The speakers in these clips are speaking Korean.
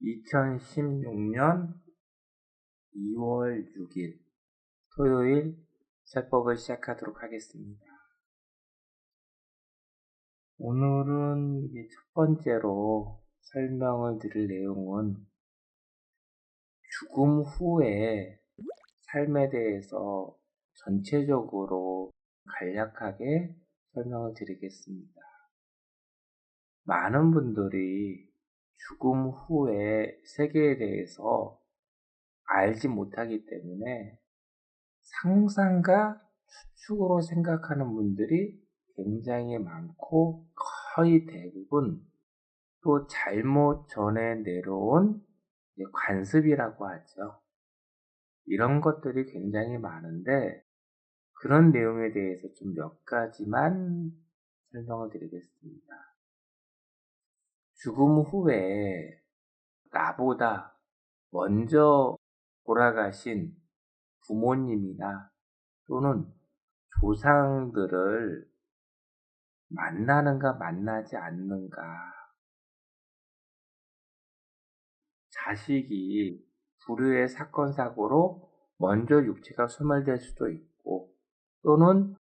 2016년 2월 6일 토요일 세법을 시작하도록 하겠습니다. 오늘은 첫 번째로 설명을 드릴 내용은 죽음 후의 삶에 대해서 전체적으로 간략하게 설명을 드리겠습니다. 많은 분들이 죽음 후의 세계에 대해서 알지 못하기 때문에 상상과 추측으로 생각하는 분들이 굉장히 많고 거의 대부분 또 잘못 전해 내려온 관습이라고 하죠. 이런 것들이 굉장히 많은데 그런 내용에 대해서 좀 몇 가지만 설명을 드리겠습니다. 죽음 후에 나보다 먼저 돌아가신 부모님이나 또는 조상들을 만나는가 만나지 않는가, 자식이 불의의 사건 사고로 먼저 육체가 소멸될 수도 있고 또는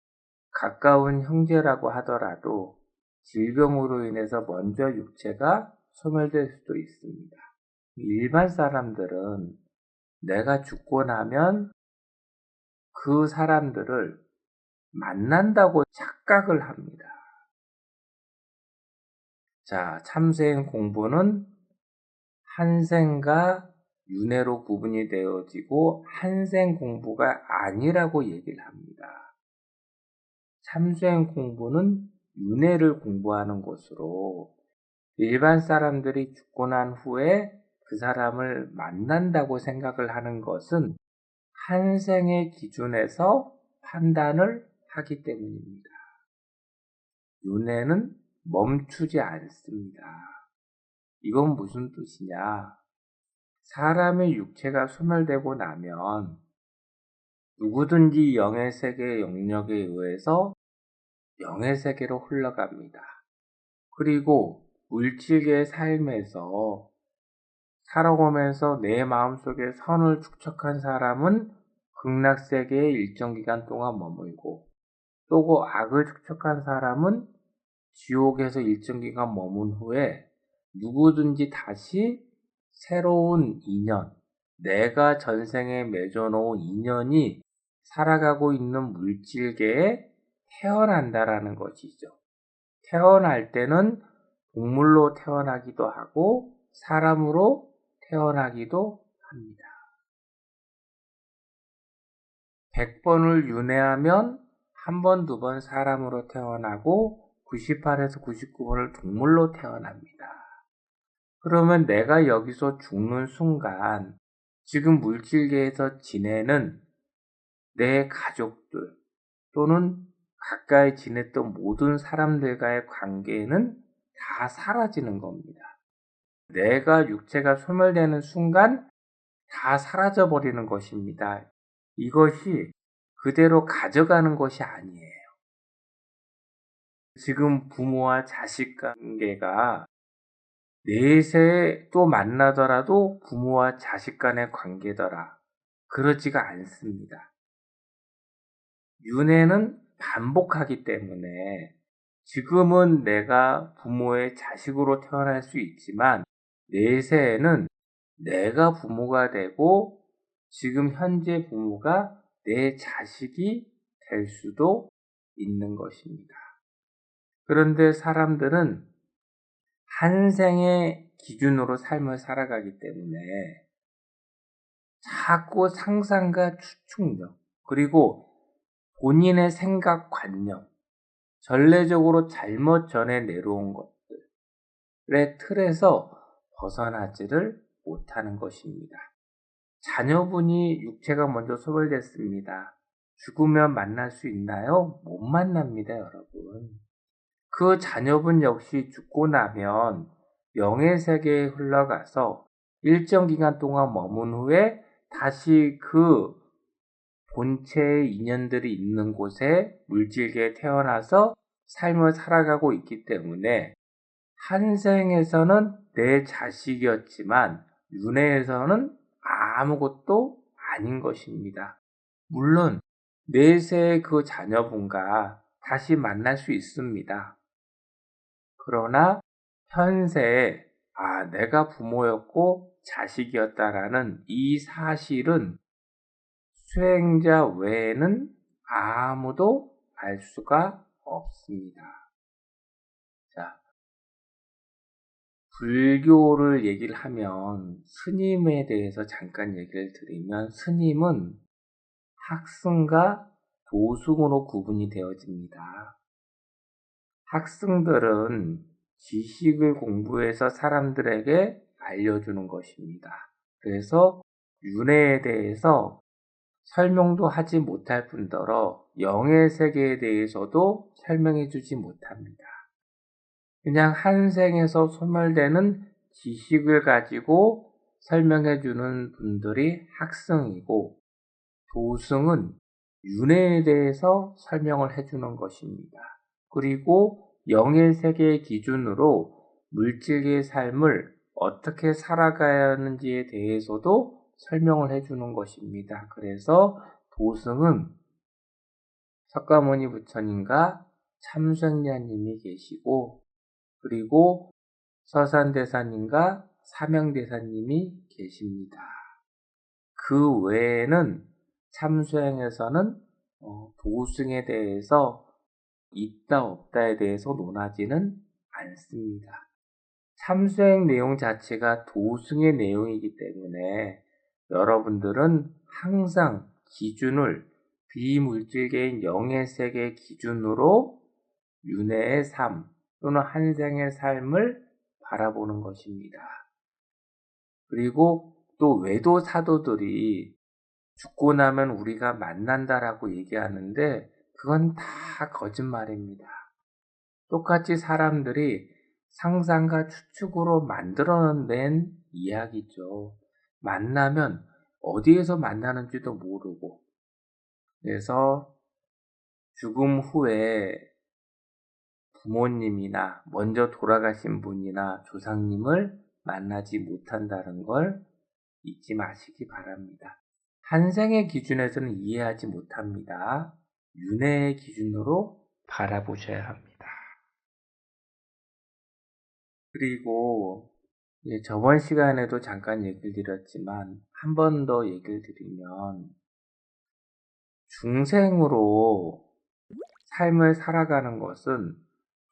가까운 형제라고 하더라도 질병으로 인해서 먼저 육체가 소멸될 수도 있습니다. 일반 사람들은 내가 죽고 나면 그 사람들을 만난다고 착각을 합니다. 자, 참생 공부는 한생과 윤회로 구분이 되어지고 한생 공부가 아니라고 얘기를 합니다. 참생 공부는 윤회를 공부하는 것으로 일반 사람들이 죽고 난 후에 그 사람을 만난다고 생각을 하는 것은 한생의 기준에서 판단을 하기 때문입니다. 윤회는 멈추지 않습니다. 이건 무슨 뜻이냐? 사람의 육체가 소멸되고 나면 누구든지 영의 세계의 영역에 의해서 영의 세계로 흘러갑니다. 그리고 물질계의 삶에서 살아오면서 내 마음속에 선을 축적한 사람은 극락세계에 일정 기간 동안 머물고 또 악을 축적한 사람은 지옥에서 일정 기간 머문 후에 누구든지 다시 새로운 인연, 내가 전생에 맺어놓은 인연이 살아가고 있는 물질계에 태어난다라는 것이죠. 태어날 때는 동물로 태어나기도 하고 사람으로 태어나기도 합니다. 100번을 윤회하면 한 번, 두 번 사람으로 태어나고 98에서 99번을 동물로 태어납니다. 그러면 내가 여기서 죽는 순간 지금 물질계에서 지내는 내 가족들 또는 가까이 지냈던 모든 사람들과의 관계는 다 사라지는 겁니다. 내가 육체가 소멸되는 순간 다 사라져버리는 것입니다. 이것이 그대로 가져가는 것이 아니에요. 지금 부모와 자식 관계가 내세에 또 만나더라도 부모와 자식 간의 관계더라. 그렇지가 않습니다. 윤회는 반복하기 때문에 지금은 내가 부모의 자식으로 태어날 수 있지만 내세에는 내가 부모가 되고 지금 현재 부모가 내 자식이 될 수도 있는 것입니다. 그런데 사람들은 한 생의 기준으로 삶을 살아가기 때문에 자꾸 상상과 추측력 그리고 본인의 생각관념, 전례적으로 잘못 전해 내려온 것들의 틀에서 벗어나지를 못하는 것입니다. 자녀분이 육체가 먼저 소멸됐습니다. 죽으면 만날 수 있나요? 못 만납니다, 여러분. 그 자녀분 역시 죽고 나면 영의 세계에 흘러가서 일정 기간 동안 머문 후에 다시 그 본체의 인연들이 있는 곳에 물질계에 태어나서 삶을 살아가고 있기 때문에 한 생에서는 내 자식이었지만 윤회에서는 아무것도 아닌 것입니다. 물론 내세의 그 자녀분과 다시 만날 수 있습니다. 그러나 현세에 내가 부모였고 자식이었다라는 이 사실은 수행자 외에는 아무도 알 수가 없습니다. 자, 불교를 얘기를 하면 스님에 대해서 잠깐 얘기를 드리면 스님은 학승과 도승으로 구분이 되어집니다. 학승들은 지식을 공부해서 사람들에게 알려주는 것입니다. 그래서 윤회에 대해서 설명도 하지 못할 뿐더러 영의 세계에 대해서도 설명해 주지 못합니다. 그냥 한 생에서 소멸되는 지식을 가지고 설명해 주는 분들이 학승이고, 도승은 윤회에 대해서 설명을 해주는 것입니다. 그리고 영의 세계의 기준으로 물질의 삶을 어떻게 살아가야 하는지에 대해서도 설명을 해주는 것입니다. 그래서 도승은 석가모니 부처님과 참수행자님이 계시고, 그리고 서산대사님과 사명대사님이 계십니다. 그 외에는 참수행에서는 도승에 대해서 있다 없다에 대해서 논하지는 않습니다. 참수행 내용 자체가 도승의 내용이기 때문에 여러분들은 항상 기준을 비물질계인 영의 세계 기준으로 윤회의 삶 또는 한생의 삶을 바라보는 것입니다. 그리고 또 외도 사도들이 죽고 나면 우리가 만난다라고 얘기하는데 그건 다 거짓말입니다. 똑같이 사람들이 상상과 추측으로 만들어낸 이야기죠. 만나면 어디에서 만나는지도 모르고, 그래서 죽음 후에 부모님이나 먼저 돌아가신 분이나 조상님을 만나지 못한다는 걸 잊지 마시기 바랍니다. 한생의 기준에서는 이해하지 못합니다. 윤회의 기준으로 바라보셔야 합니다. 그리고 저번 시간에도 잠깐 얘기를 드렸지만 한 번 더 얘기를 드리면 중생으로 삶을 살아가는 것은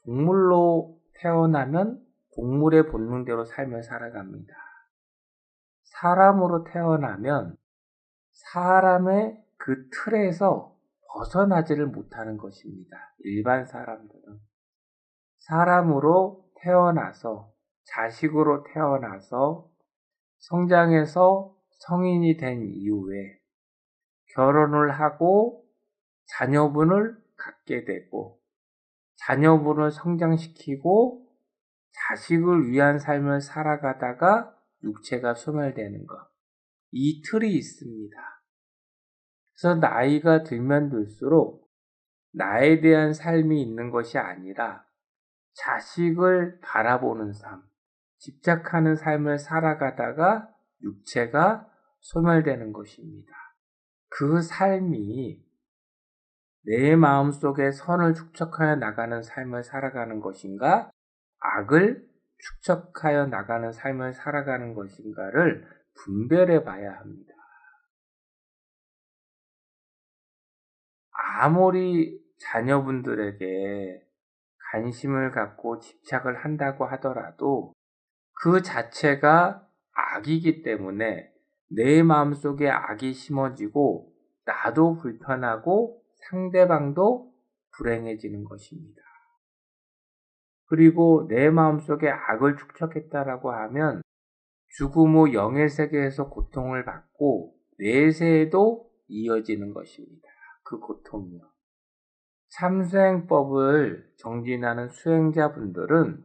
동물로 태어나면 동물의 본능대로 삶을 살아갑니다. 사람으로 태어나면 사람의 그 틀에서 벗어나지를 못하는 것입니다. 일반 사람들은 사람으로 태어나서 자식으로 태어나서 성장해서 성인이 된 이후에 결혼을 하고 자녀분을 갖게 되고 자녀분을 성장시키고 자식을 위한 삶을 살아가다가 육체가 소멸되는 것. 이 틀이 있습니다. 그래서 나이가 들면 들수록 나에 대한 삶이 있는 것이 아니라 자식을 바라보는 삶, 집착하는 삶을 살아가다가 육체가 소멸되는 것입니다. 그 삶이 내 마음속에 선을 축적하여 나가는 삶을 살아가는 것인가, 악을 축적하여 나가는 삶을 살아가는 것인가를 분별해 봐야 합니다. 아무리 자녀분들에게 관심을 갖고 집착을 한다고 하더라도 그 자체가 악이기 때문에 내 마음속에 악이 심어지고 나도 불편하고 상대방도 불행해지는 것입니다. 그리고 내 마음속에 악을 축적했다라고 하면 죽음 후 영의 세계에서 고통을 받고 내세에도 이어지는 것입니다. 그 고통이요. 참수행법을 정진하는 수행자분들은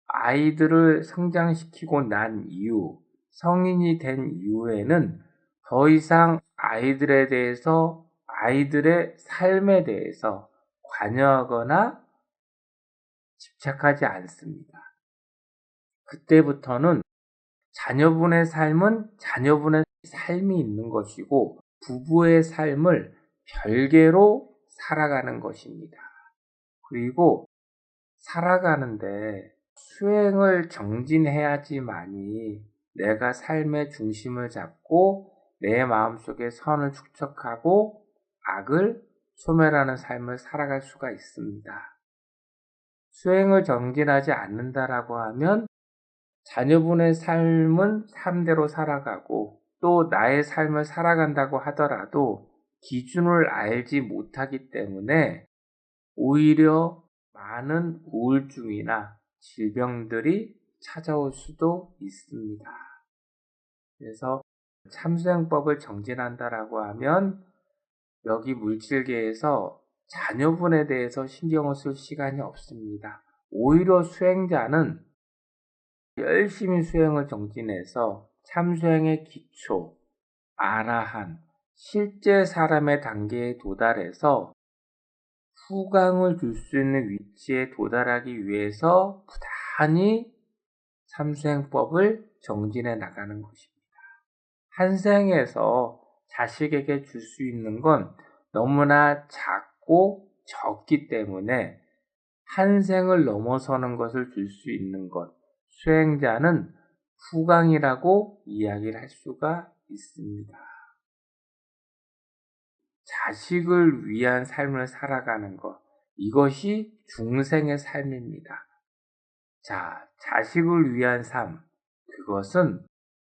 아이들을 성장시키고 난 이후, 성인이 된 이후에는 더 이상 아이들에 대해서, 아이들의 삶에 대해서 관여하거나 집착하지 않습니다. 그때부터는 자녀분의 삶은 자녀분의 삶이 있는 것이고 부부의 삶을 별개로 살아가는 것입니다. 그리고 살아가는데 수행을 정진해야지만이 내가 삶의 중심을 잡고 내 마음속에 선을 축적하고 악을 소멸하는 삶을 살아갈 수가 있습니다. 수행을 정진하지 않는다라고 하면 자녀분의 삶은 삶대로 살아가고 또 나의 삶을 살아간다고 하더라도 기준을 알지 못하기 때문에 오히려 많은 우울증이나 질병들이 찾아올 수도 있습니다. 그래서 참수행법을 정진한다라고 하면 여기 물질계에서 자녀분에 대해서 신경을 쓸 시간이 없습니다. 오히려 수행자는 열심히 수행을 정진해서 참수행의 기초, 아라한, 실제 사람의 단계에 도달해서 후광을 줄 수 있는 위치에 도달하기 위해서 부단히 참수행법을 정진해 나가는 것입니다. 한 생에서 자식에게 줄 수 있는 건 너무나 작고 적기 때문에 한 생을 넘어서는 것을 줄 수 있는 것, 수행자는 후광이라고 이야기를 할 수가 있습니다. 자식을 위한 삶을 살아가는 것, 이것이 중생의 삶입니다. 자, 자식을 위한 삶, 그것은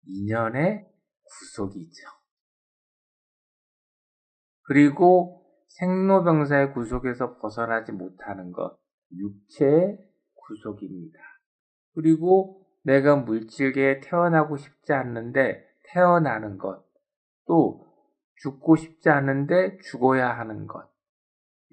인연의 구속이죠. 그리고 생로병사의 구속에서 벗어나지 못하는 것, 육체의 구속입니다. 그리고 내가 물질계에 태어나고 싶지 않는데 태어나는 것, 또 죽고 싶지 않은데 죽어야 하는 것,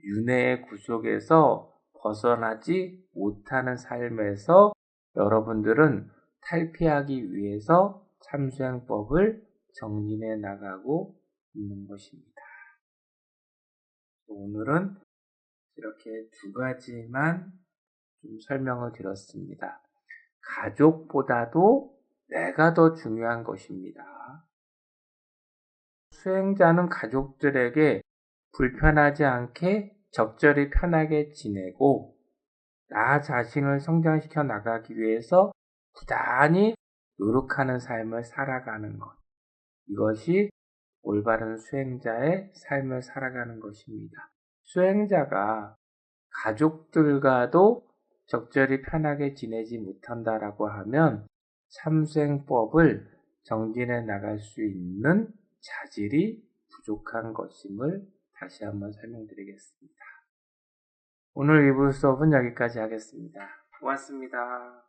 윤회의 구속에서 벗어나지 못하는 삶에서 여러분들은 탈피하기 위해서 참수행법을 정진해 나가고 있는 것입니다. 오늘은 이렇게 두 가지만 좀 설명을 드렸습니다. 가족보다도 내가 더 중요한 것입니다. 수행자는 가족들에게 불편하지 않게 적절히 편하게 지내고 나 자신을 성장시켜 나가기 위해서 부단히 노력하는 삶을 살아가는 것. 이것이 올바른 수행자의 삶을 살아가는 것입니다. 수행자가 가족들과도 적절히 편하게 지내지 못한다라고 하면 참수행법을 정진해 나갈 수 있는 자질이 부족한 것임을 다시 한번 설명드리겠습니다. 오늘 2부 수업은 여기까지 하겠습니다. 고맙습니다.